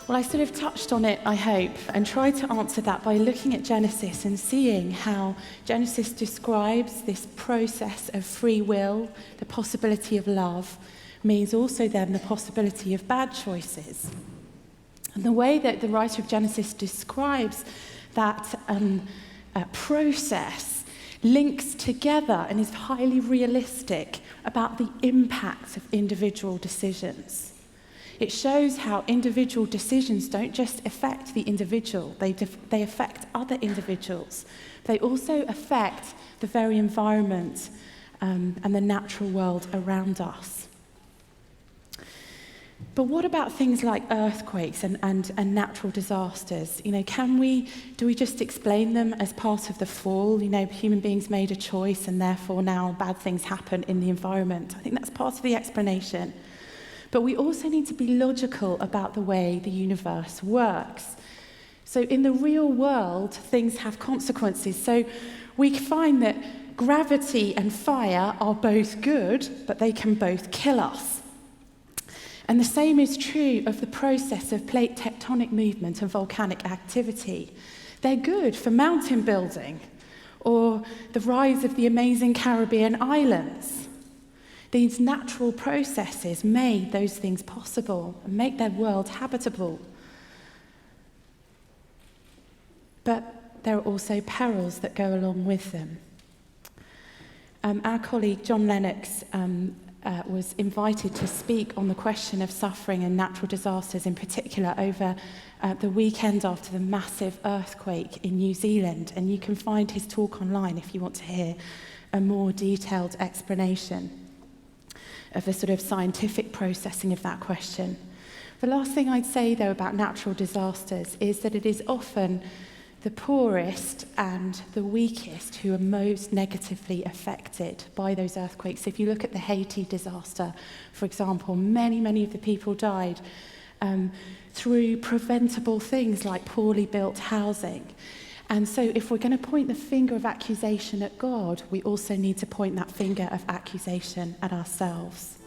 Well, I sort of touched on it, I hope, and tried to answer that by looking at Genesis and seeing how Genesis describes this process of free will, the possibility of love, means also then the possibility of bad choices. And the way that the writer of Genesis describes that process links together and is highly realistic about the impact of individual decisions. It shows how individual decisions don't just affect the individual, they affect other individuals. They also affect the very environment and the natural world around us. But what about things like earthquakes and natural disasters? Do we just explain them as part of the fall? Human beings made a choice and therefore now bad things happen in the environment. I think that's part of the explanation. But we also need to be logical about the way the universe works. So in the real world, things have consequences. So we find that gravity and fire are both good, but they can both kill us. And the same is true of the process of plate tectonic movement and volcanic activity. They're good for mountain building or the rise of the amazing Caribbean islands. These natural processes made those things possible and make their world habitable. But there are also perils that go along with them. Our colleague John Lennox was invited to speak on the question of suffering and natural disasters in particular over the weekend after the massive earthquake in New Zealand. And you can find his talk online if you want to hear a more detailed explanation of the sort of scientific processing of that question. The last thing I'd say, though, about natural disasters is that it is often the poorest and the weakest who are most negatively affected by those earthquakes. If you look at the Haiti disaster, for example, many of the people died through preventable things like poorly built housing. And so if we're going to point the finger of accusation at God, we also need to point that finger of accusation at ourselves.